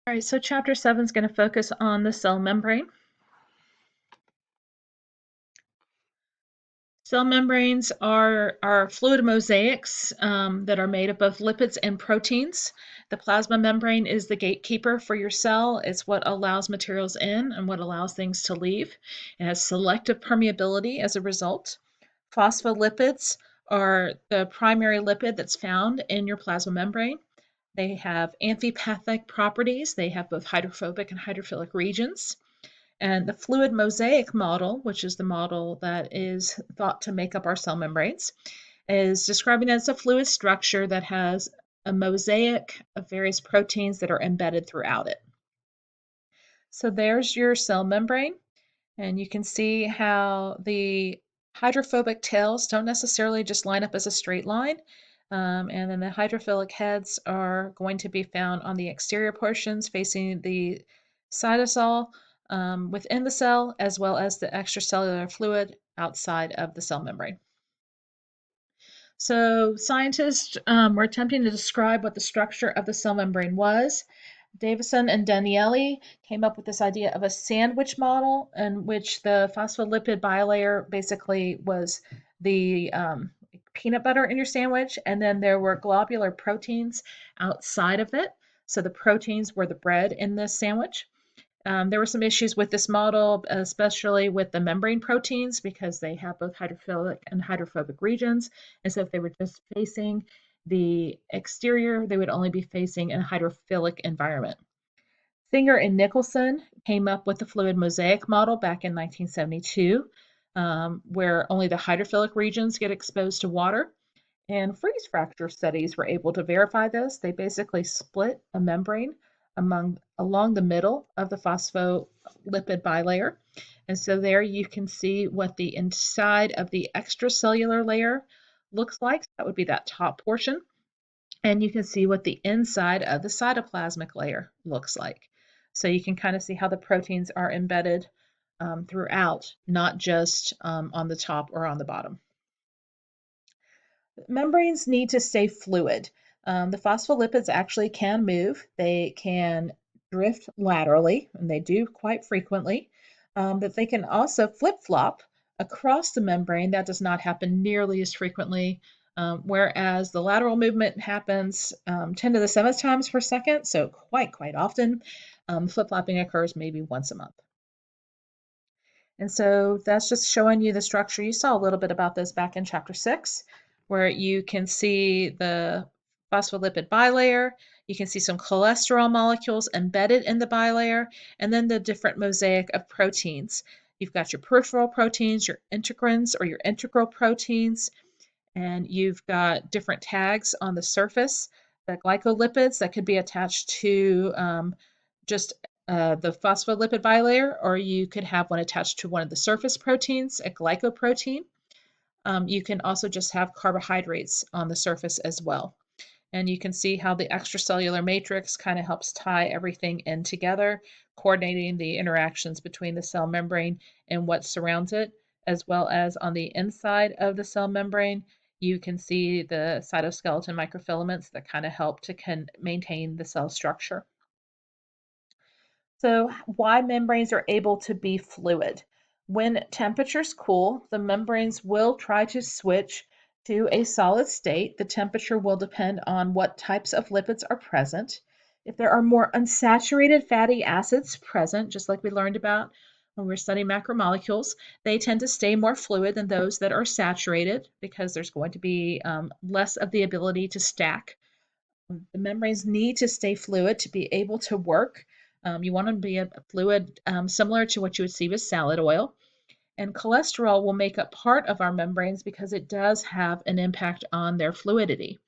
All right, so chapter 7 is going to focus on the cell membrane. Cell membranes are fluid mosaics that are made of both lipids and proteins. The plasma membrane is the gatekeeper for your cell. It's what allows materials in and what allows things to leave. It has selective permeability as a result. Phospholipids are the primary lipid that's found in your plasma membrane. They have amphipathic properties. They have both hydrophobic and hydrophilic regions. And the fluid mosaic model, which is the model that is thought to make up our cell membranes, is describing it as a fluid structure that has a mosaic of various proteins that are embedded throughout it. So there's your cell membrane, and you can see how the hydrophobic tails don't necessarily just line up as a straight line. And then the hydrophilic heads are going to be found on the exterior portions facing the cytosol within the cell, as well as the extracellular fluid outside of the cell membrane. So scientists were attempting to describe what the structure of the cell membrane was. Davison and Danieli came up with this idea of a sandwich model in which the phospholipid bilayer basically was the peanut butter in your sandwich, and then there were globular proteins outside of it. So the proteins were the bread in this sandwich. There were some issues with this model, especially with the membrane proteins, because they have both hydrophilic and hydrophobic regions. And so if they were just facing the exterior, they would only be facing a hydrophilic environment. Singer and Nicholson came up with the fluid mosaic model back in 1972, where only the hydrophilic regions get exposed to water. And freeze fracture studies were able to verify this. They basically split a membrane along the middle of the phospholipid bilayer. And so there you can see what the inside of the extracellular layer looks like. That would be that top portion. And you can see what the inside of the cytoplasmic layer looks like. So you can kind of see how the proteins are embedded throughout, not just on the top or on the bottom. Membranes need to stay fluid. The phospholipids actually can move. They can drift laterally, and they do quite frequently, but they can also flip-flop across the membrane. That does not happen nearly as frequently, whereas the lateral movement happens 10 to the 7th times per second, so quite often. Flip-flopping occurs maybe once a month. And so that's just showing you the structure. You saw a little bit about this back in chapter 6, where you can see the phospholipid bilayer, you can see some cholesterol molecules embedded in the bilayer, and then the different mosaic of proteins. You've got your peripheral proteins, your integrins or your integral proteins, and you've got different tags on the surface, the glycolipids that could be attached to just the phospholipid bilayer, or you could have one attached to one of the surface proteins, a glycoprotein. You can also just have carbohydrates on the surface as well. And you can see how the extracellular matrix kind of helps tie everything in together, coordinating the interactions between the cell membrane and what surrounds it, as well as on the inside of the cell membrane, you can see the cytoskeleton microfilaments that kind of help to maintain the cell structure. So why membranes are able to be fluid. When temperatures cool, the membranes will try to switch to a solid state. The temperature will depend on what types of lipids are present. If there are more unsaturated fatty acids present, just like we learned about when we were studying macromolecules, they tend to stay more fluid than those that are saturated because there's going to be less of the ability to stack. The membranes need to stay fluid to be able to work. You want to be a fluid similar to what you would see with salad oil. And cholesterol will make up part of our membranes because it does have an impact on their fluidity.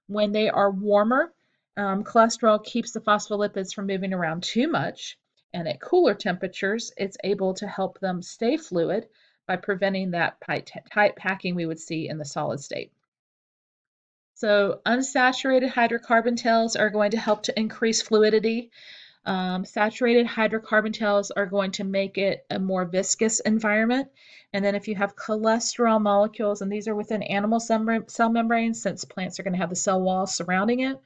When they are warmer, cholesterol keeps the phospholipids from moving around too much. And at cooler temperatures, it's able to help them stay fluid by preventing that tight packing we would see in the solid state. So unsaturated hydrocarbon tails are going to help to increase fluidity. Saturated hydrocarbon tails are going to make it a more viscous environment. And then if you have cholesterol molecules, and these are within animal cell membranes, since plants are going to have the cell wall surrounding it,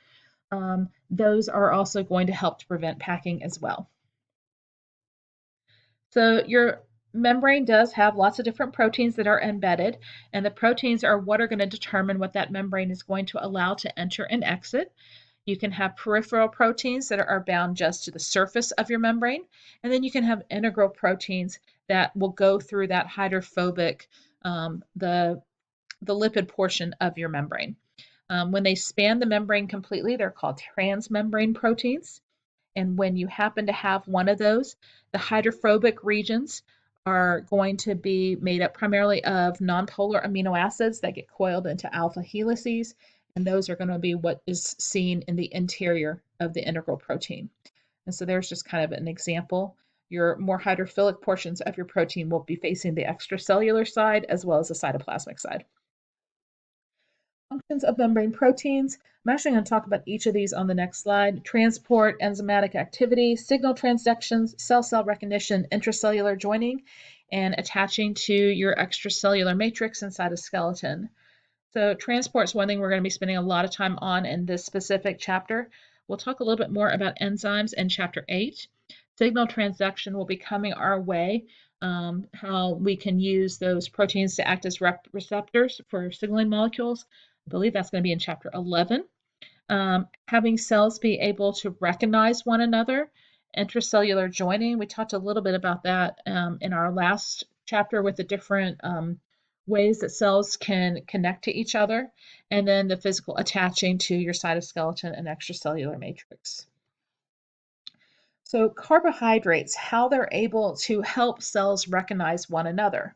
those are also going to help to prevent packing as well. So your membrane does have lots of different proteins that are embedded, and the proteins are what are going to determine what that membrane is going to allow to enter and exit. You can have peripheral proteins that are bound just to the surface of your membrane, and then you can have integral proteins that will go through that hydrophobic, the lipid portion of your membrane. When they span the membrane completely, they're called transmembrane proteins. And when you happen to have one of those, the hydrophobic regions are going to be made up primarily of nonpolar amino acids that get coiled into alpha helices, and those are going to be what is seen in the interior of the integral protein. And so there's just kind of an example. Your more hydrophilic portions of your protein will be facing the extracellular side as well as the cytoplasmic side. Functions of membrane proteins. I'm actually going to talk about each of these on the next slide. Transport, enzymatic activity, signal transductions, cell-cell recognition, intracellular joining, and attaching to your extracellular matrix and cytoskeleton. So transport is one thing we're going to be spending a lot of time on in this specific chapter. We'll talk a little bit more about enzymes in chapter 8. Signal transduction will be coming our way, how we can use those proteins to act as receptors for signaling molecules. I believe that's going to be in chapter 11. Having cells be able to recognize one another. Intracellular joining, we talked a little bit about that in our last chapter with the different ways that cells can connect to each other. And then the physical attaching to your cytoskeleton and extracellular matrix. So carbohydrates, how they're able to help cells recognize one another.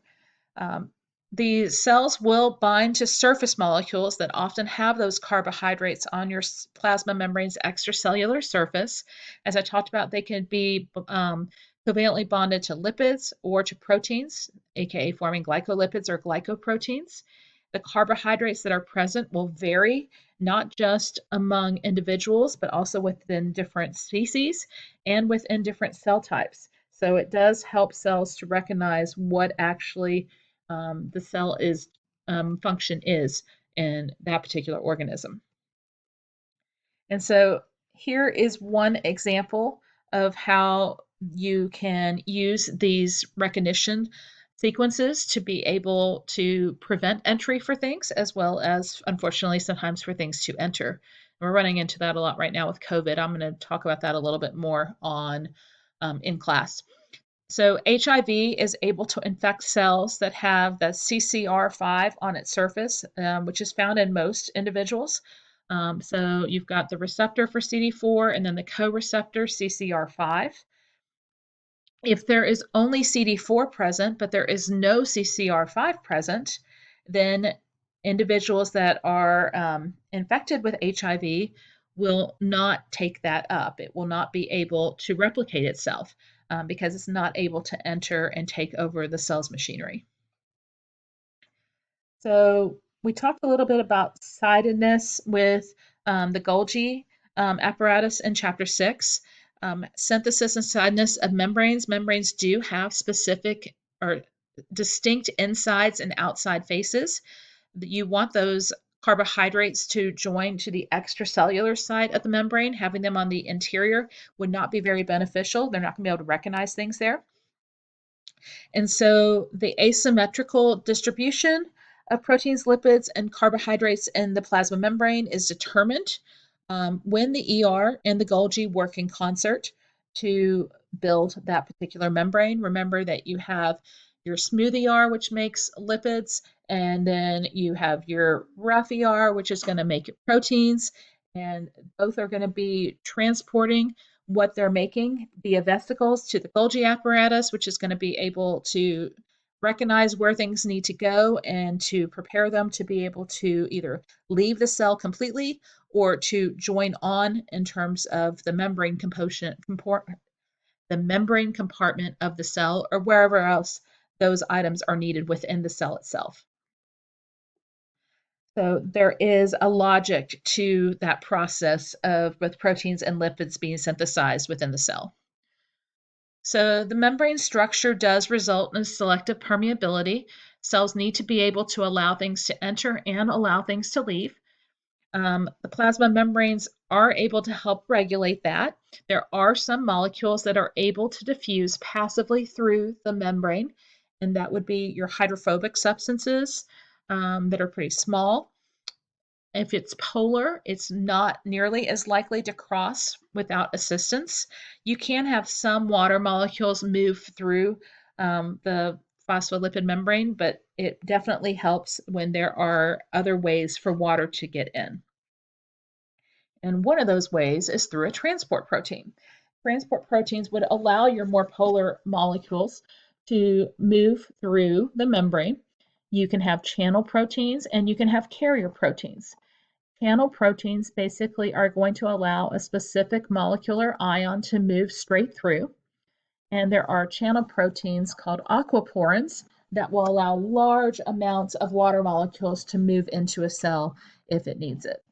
The cells will bind to surface molecules that often have those carbohydrates on your plasma membrane's extracellular surface. As I talked about, they can be covalently bonded to lipids or to proteins, aka forming glycolipids or glycoproteins. The carbohydrates that are present will vary, not just among individuals, but also within different species and within different cell types. So it does help cells to recognize what actually the cell is function is in that particular organism. And so here is one example of how you can use these recognition sequences to be able to prevent entry for things, as well as, unfortunately, sometimes for things to enter. We're running into that a lot right now with COVID. I'm going to talk about that a little bit more on in class. So HIV is able to infect cells that have the CCR5 on its surface, which is found in most individuals. So you've got the receptor for CD4 and then the co-receptor CCR5. If there is only CD4 present, but there is no CCR5 present, then individuals that are infected with HIV will not take that up. It will not be able to replicate itself because it's not able to enter and take over the cell's machinery. So we talked a little bit about sidedness with the Golgi apparatus in chapter 6. Synthesis and sidedness of membranes. Membranes do have specific or distinct insides and outside faces. You want those carbohydrates to join to the extracellular side of the membrane. Having them on the interior would not be very beneficial. They're not going to be able to recognize things there. And so the asymmetrical distribution of proteins, lipids, and carbohydrates in the plasma membrane is determined when the ER and the Golgi work in concert to build that particular membrane. Remember that you have your smooth ER, which makes lipids, and then you have your rough ER, which is going to make proteins, and both are going to be transporting what they're making via vesicles to the Golgi apparatus, which is going to be able to recognize where things need to go and to prepare them to be able to either leave the cell completely or to join on in terms of the membrane component, the membrane compartment of the cell, or wherever else those items are needed within the cell itself. So there is a logic to that process of both proteins and lipids being synthesized within the cell. So the membrane structure does result in selective permeability. Cells need to be able to allow things to enter and allow things to leave. The plasma membranes are able to help regulate that. There are some molecules that are able to diffuse passively through the membrane, and that would be your hydrophobic substances that are pretty small. If it's polar, it's not nearly as likely to cross without assistance. You can have some water molecules move through the phospholipid membrane, but it definitely helps when there are other ways for water to get in. And one of those ways is through a transport protein. Transport proteins would allow your more polar molecules to move through the membrane. You can have channel proteins and you can have carrier proteins. Channel proteins basically are going to allow a specific molecular ion to move straight through. And there are channel proteins called aquaporins that will allow large amounts of water molecules to move into a cell if it needs it.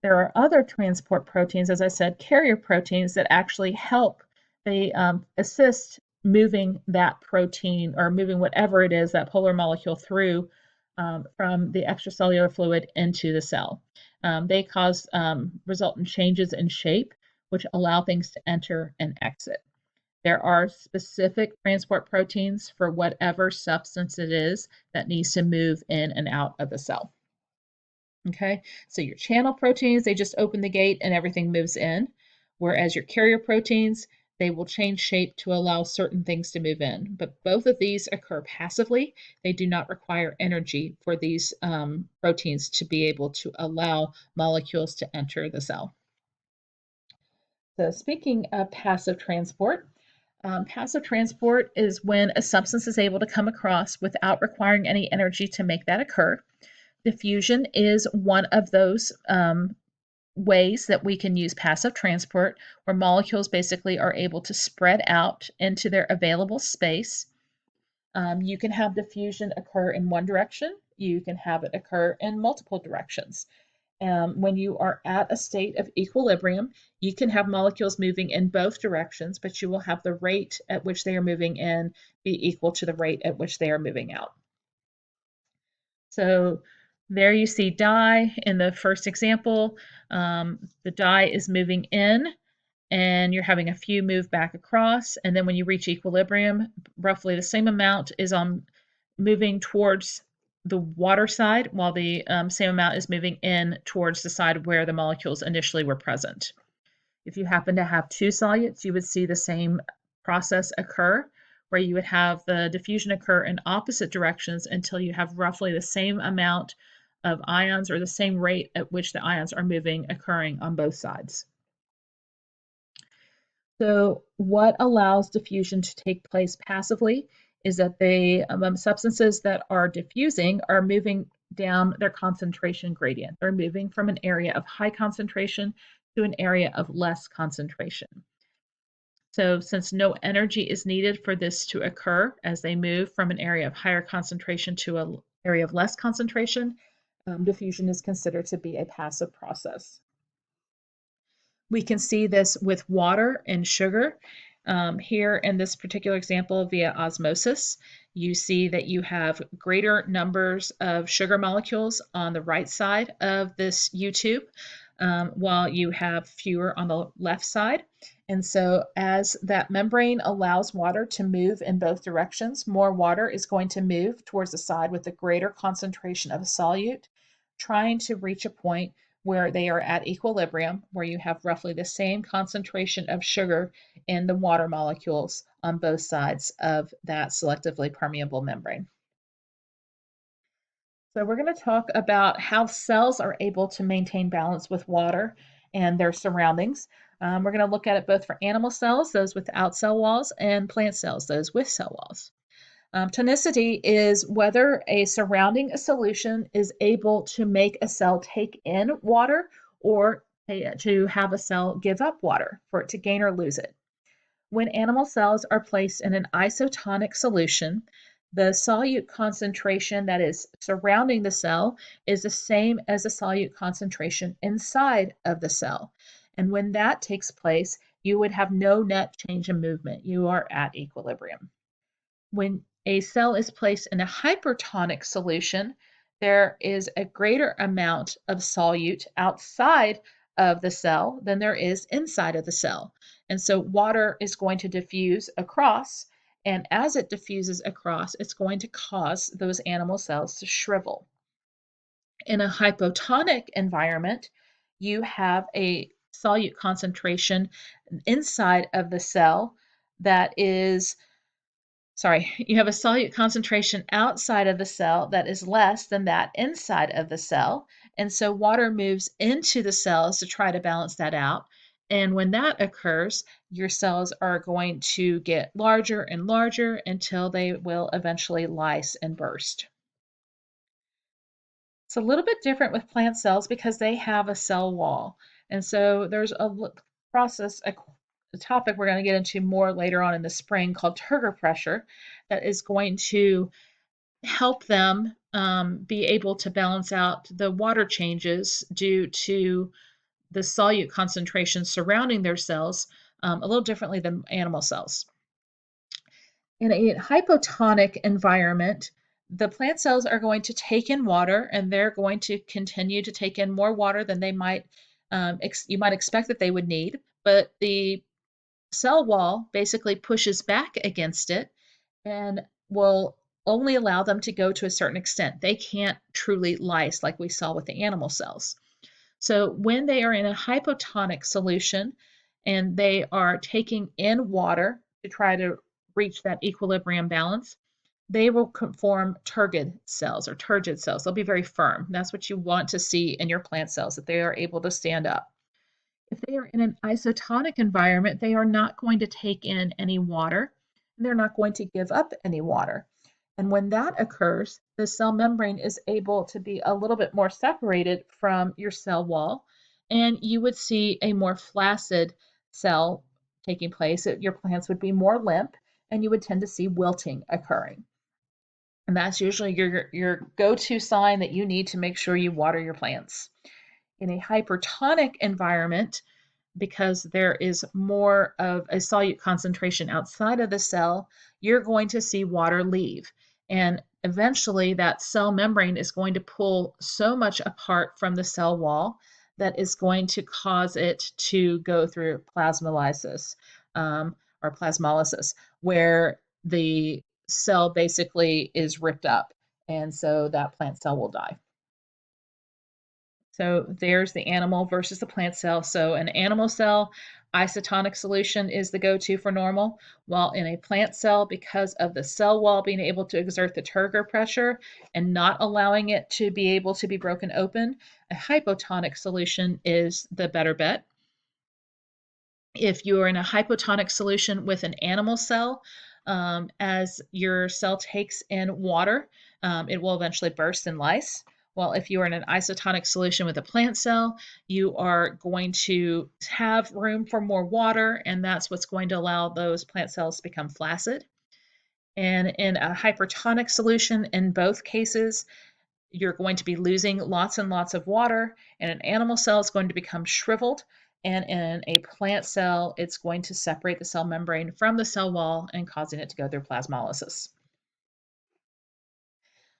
There are other transport proteins, as I said, carrier proteins that actually help. They assist moving that protein or moving whatever it is, that polar molecule through from the extracellular fluid into the cell. They cause resultant changes in shape, which allow things to enter and exit. There are specific transport proteins for whatever substance it is that needs to move in and out of the cell. Okay, so your channel proteins, they just open the gate and everything moves in, whereas your carrier proteins, they will change shape to allow certain things to move in. But both of these occur passively. They do not require energy for these proteins to be able to allow molecules to enter the cell. So speaking of passive transport is when a substance is able to come across without requiring any energy to make that occur. Diffusion is one of those ways that we can use passive transport, where molecules basically are able to spread out into their available space. You can have diffusion occur in one direction. You can have it occur in multiple directions. When you are at a state of equilibrium, you can have molecules moving in both directions, but you will have the rate at which they are moving in be equal to the rate at which they are moving out. So there you see dye in the first example. The dye is moving in, and you're having a few move back across. And then when you reach equilibrium, roughly the same amount is moving towards the water side, while the same amount is moving in towards the side where the molecules initially were present. If you happen to have two solutes, you would see the same process occur, where you would have the diffusion occur in opposite directions until you have roughly the same amount of ions or the same rate at which the ions are moving occurring on both sides. So what allows diffusion to take place passively is that the substances that are diffusing are moving down their concentration gradient. They're moving from an area of high concentration to an area of less concentration. So since no energy is needed for this to occur as they move from an area of higher concentration to an area of less concentration, diffusion is considered to be a passive process. We can see this with water and sugar. Here in this particular example via osmosis, you see that you have greater numbers of sugar molecules on the right side of this U-tube, while you have fewer on the left side. And so as that membrane allows water to move in both directions, more water is going to move towards the side with a greater concentration of a solute, trying to reach a point where they are at equilibrium, where you have roughly the same concentration of sugar in the water molecules on both sides of that selectively permeable membrane. So we're going to talk about how cells are able to maintain balance with water and their surroundings. We're going to look at it both for animal cells, those without cell walls, and plant cells, those with cell walls. Tonicity is whether a surrounding solution is able to make a cell take in water or to have a cell give up water for it to gain or lose it. When animal cells are placed in an isotonic solution, the solute concentration that is surrounding the cell is the same as the solute concentration inside of the cell. And when that takes place, you would have no net change in movement. You are at equilibrium. When a cell is placed in a hypertonic solution, there is a greater amount of solute outside of the cell than there is inside of the cell. And so water is going to diffuse across, and as it diffuses across, it's going to cause those animal cells to shrivel. In a hypotonic environment, you have a solute concentration inside of the cell that is you have a solute concentration outside of the cell that is less than that inside of the cell. And so water moves into the cells to try to balance that out. And when that occurs, your cells are going to get larger and larger until they will eventually lyse and burst. It's a little bit different with plant cells because they have a cell wall. And so there's a process, a topic we're going to get into more later on in the spring called turgor pressure that is going to help them be able to balance out the water changes due to the solute concentration surrounding their cells a little differently than animal cells. In a hypotonic environment, the plant cells are going to take in water and they're going to continue to take in more water than they might you might expect that they would need, but the cell wall basically pushes back against it and will only allow them to go to a certain extent. They can't truly lyse like we saw with the animal cells. So when they are in a hypotonic solution and they are taking in water to try to reach that equilibrium balance, they will form turgid cells or turgid cells. They'll be very firm. That's what you want to see in your plant cells, that they are able to stand up. If they are in an isotonic environment, they are not going to take in any water. They're not going to give up any water. And when that occurs, the cell membrane is able to be a little bit more separated from your cell wall, and you would see a more flaccid cell taking place. Your plants would be more limp, and you would tend to see wilting occurring. And that's usually your go-to sign that you need to make sure you water your plants. In a hypertonic environment, because there is more of a solute concentration outside of the cell, you're going to see water leave. And eventually that cell membrane is going to pull so much apart from the cell wall that is going to cause it to go through plasmolysis or plasmolysis, where the cell basically is ripped up. And so that plant cell will die. So there's the animal versus the plant cell. So an animal cell, isotonic solution is the go-to for normal, while in a plant cell, because of the cell wall being able to exert the turgor pressure and not allowing it to be able to be broken open, a hypotonic solution is the better bet. If you are in a hypotonic solution with an animal cell, as your cell takes in water, it will eventually burst and lyse. Well, if you are in an isotonic solution with a plant cell, you are going to have room for more water, and that's what's going to allow those plant cells to become flaccid. And in a hypertonic solution, in both cases, you're going to be losing lots and lots of water, and an animal cell is going to become shriveled, and in a plant cell, it's going to separate the cell membrane from the cell wall and causing it to go through plasmolysis.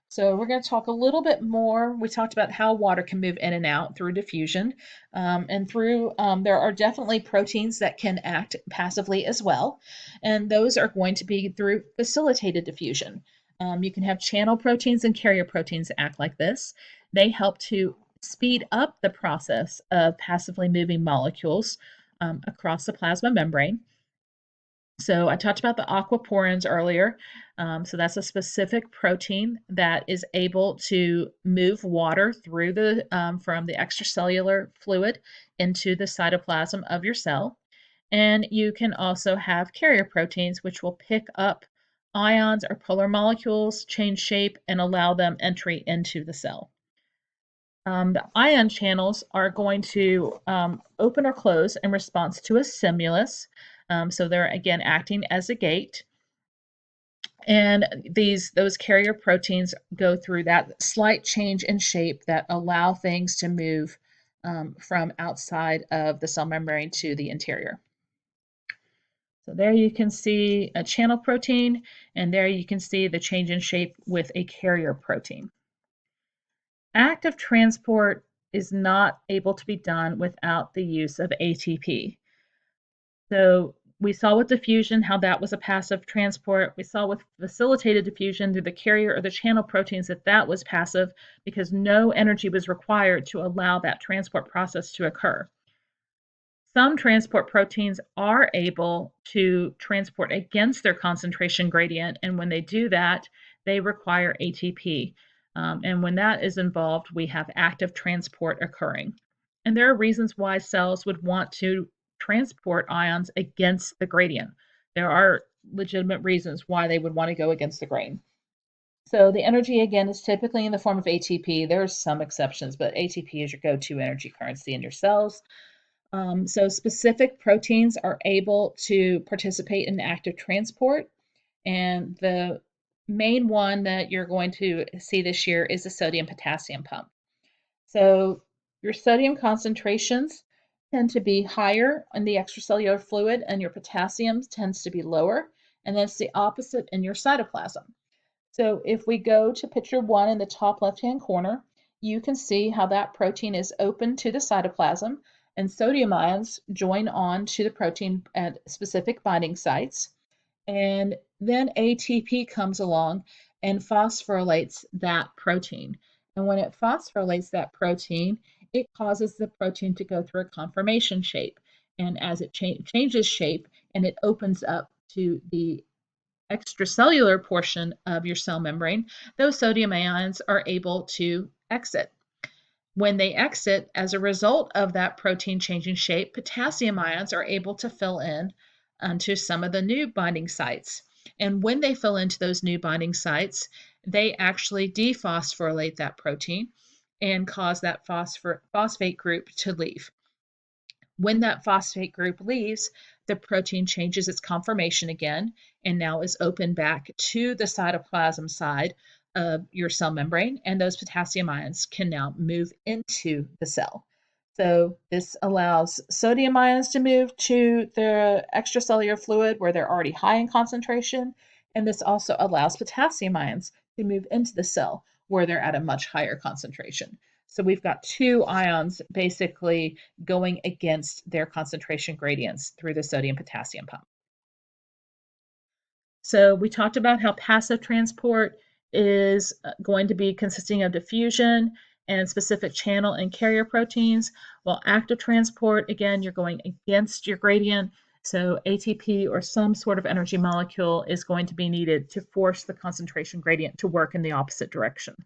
So we're going to talk a little bit more. We talked about how water can move in and out through diffusion, and through there are definitely proteins that can act passively as well, and those are going to be through facilitated diffusion. You can have channel proteins and carrier proteins act like this. They help to speed up the process of passively moving molecules across the plasma membrane. So I talked about the aquaporins earlier. So that's a specific protein that is able to move water through from the extracellular fluid into the cytoplasm of your cell. And you can also have carrier proteins, which will pick up ions or polar molecules, change shape, and allow them entry into the cell. The ion channels are going to open or close in response to a stimulus. So they're again acting as a gate. And those carrier proteins go through that slight change in shape that allow things to move from outside of the cell membrane to the interior. So there you can see a channel protein, and there you can see the change in shape with a carrier protein. active transport is not able to be done without the use of ATP. So we saw with diffusion how that was a passive transport. We saw with facilitated diffusion through the carrier or the channel proteins that that was passive because no energy was required to allow that transport process to occur. Some transport proteins are able to transport against their concentration gradient, and when they do that, they require ATP. And when that is involved, we have active transport occurring. And there are reasons why cells would want to transport ions against the gradient. There are legitimate reasons why they would want to go against the grain. So the energy, again, is typically in the form of ATP. There are some exceptions, but ATP is your go-to energy currency in your cells. So specific proteins are able to participate in active transport. And the main one that you're going to see this year is the sodium-potassium pump. So your sodium concentrations tend to be higher in the extracellular fluid and your potassium tends to be lower. And that's the opposite in your cytoplasm. So if we go to picture 1 in the top left-hand corner, you can see how that protein is open to the cytoplasm and sodium ions join on to the protein at specific binding sites. And then ATP comes along and phosphorylates that protein. And when it phosphorylates that protein, it causes the protein to go through a conformation shape. And as it changes shape and it opens up to the extracellular portion of your cell membrane, those sodium ions are able to exit. When they exit, as a result of that protein changing shape, potassium ions are able to fill in onto some of the new binding sites. And when they fill into those new binding sites, they actually dephosphorylate that protein and cause that phosphate group to leave. When that phosphate group leaves, the protein changes its conformation again and now is open back to the cytoplasm side of your cell membrane, and those potassium ions can now move into the cell. So this allows sodium ions to move to the extracellular fluid where they're already high in concentration, and this also allows potassium ions to move into the cell where they're at a much higher concentration. So we've got two ions basically going against their concentration gradients through the sodium-potassium pump. So we talked about how passive transport is going to be consisting of diffusion and specific channel and carrier proteins, while active transport, again, you're going against your gradient. So ATP or some sort of energy molecule is going to be needed to force the concentration gradient to work in the opposite direction.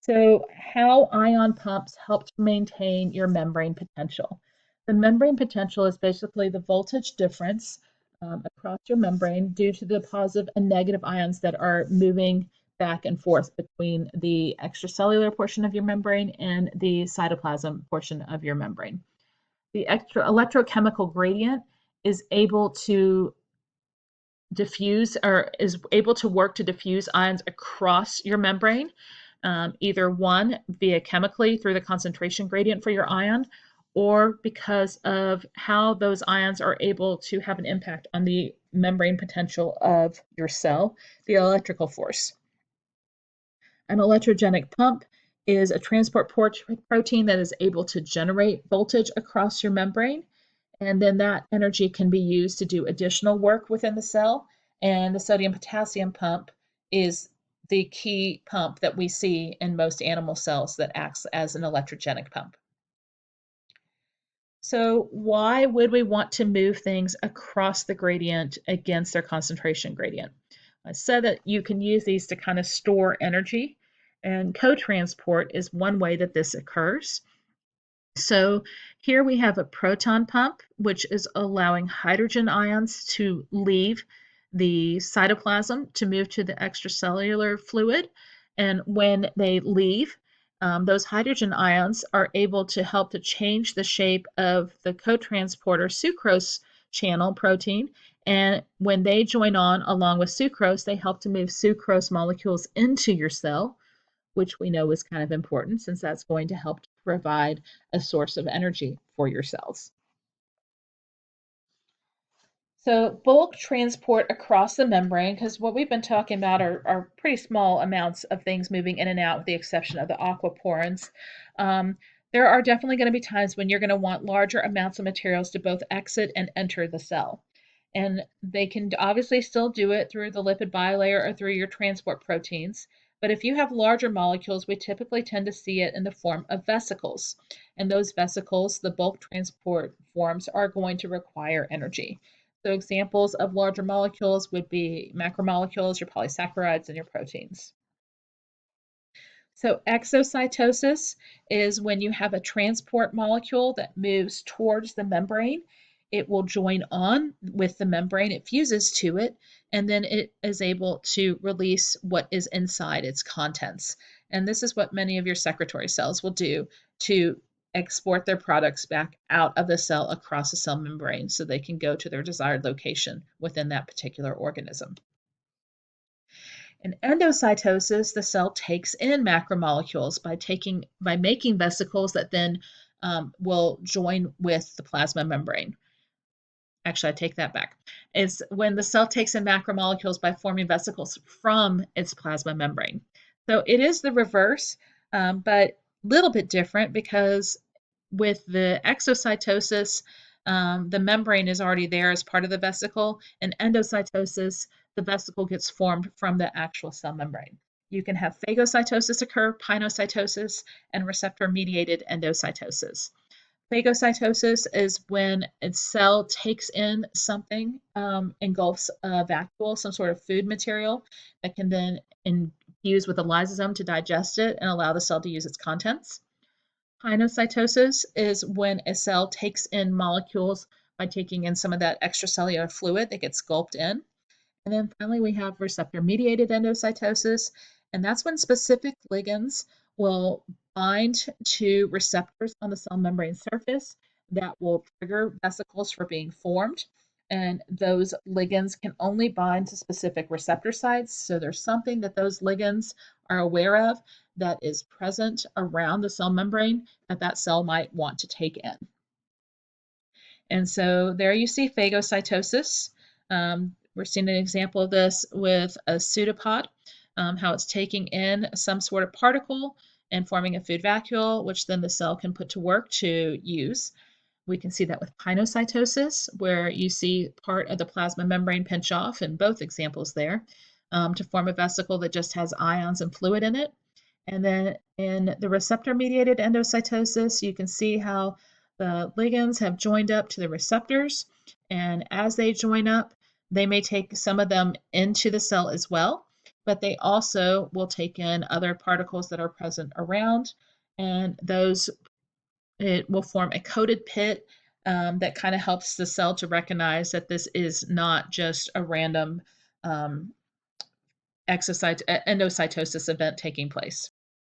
So how ion pumps help to maintain your membrane potential. The membrane potential is basically the voltage difference across your membrane due to the positive and negative ions that are moving back and forth between the extracellular portion of your membrane and the cytoplasm portion of your membrane. The electrochemical gradient is able to diffuse or is able to work to diffuse ions across your membrane, either one, via chemically through the concentration gradient for your ion, or because of how those ions are able to have an impact on the membrane potential of your cell, the electrical force. An electrogenic pump is a transport protein that is able to generate voltage across your membrane, and then that energy can be used to do additional work within the cell. And the sodium-potassium pump is the key pump that we see in most animal cells that acts as an electrogenic pump. So why would we want to move things across the gradient against their concentration gradient? I said that you can use these to kind of store energy, and co-transport is one way that this occurs. So here we have a proton pump, which is allowing hydrogen ions to leave the cytoplasm to move to the extracellular fluid. And when they leave, those hydrogen ions are able to help to change the shape of the cotransporter sucrose channel protein. And when they join on along with sucrose, they help to move sucrose molecules into your cell, which we know is kind of important since that's going to help to provide a source of energy for your cells. So bulk transport across the membrane, because what we've been talking about are pretty small amounts of things moving in and out, with the exception of the aquaporins. There are definitely going to be times when you're going to want larger amounts of materials to both exit and enter the cell. And they can obviously still do it through the lipid bilayer or through your transport proteins. But if you have larger molecules, we typically tend to see it in the form of vesicles. And those vesicles, the bulk transport forms, are going to require energy. So examples of larger molecules would be macromolecules, your polysaccharides, and your proteins. So exocytosis is when you have a transport molecule that moves towards the membrane. It will join on with the membrane, it fuses to it, and then it is able to release what is inside its contents. And this is what many of your secretory cells will do to export their products back out of the cell across the cell membrane so they can go to their desired location within that particular organism. In endocytosis, the cell takes in macromolecules by making vesicles that then will join with the plasma membrane. Actually, I take that back. It's when the cell takes in macromolecules by forming vesicles from its plasma membrane. So it is the reverse, but a little bit different, because with the exocytosis, the membrane is already there as part of the vesicle. In endocytosis, the vesicle gets formed from the actual cell membrane. You can have phagocytosis occur, pinocytosis, and receptor-mediated endocytosis. Phagocytosis is when a cell takes in something, engulfs a vacuole, some sort of food material that can then infuse with a lysosome to digest it and allow the cell to use its contents. Pinocytosis is when a cell takes in molecules by taking in some of that extracellular fluid that gets gulped in. And then finally, we have receptor-mediated endocytosis, and that's when specific ligands will bind to receptors on the cell membrane surface that will trigger vesicles for being formed. And those ligands can only bind to specific receptor sites. So there's something that those ligands are aware of that is present around the cell membrane that that cell might want to take in. And so there you see phagocytosis. We're seeing an example of this with a pseudopod, how it's taking in some sort of particle and forming a food vacuole, which then the cell can put to work to use. We can see that with pinocytosis, where you see part of the plasma membrane pinch off in both examples there, to form a vesicle that just has ions and fluid in it. And then in the receptor-mediated endocytosis, you can see how the ligands have joined up to the receptors, and as they join up, they may take some of them into the cell as well, but they also will take in other particles that are present around, and it will form a coated pit that kind of helps the cell to recognize that this is not just a random endocytosis event taking place.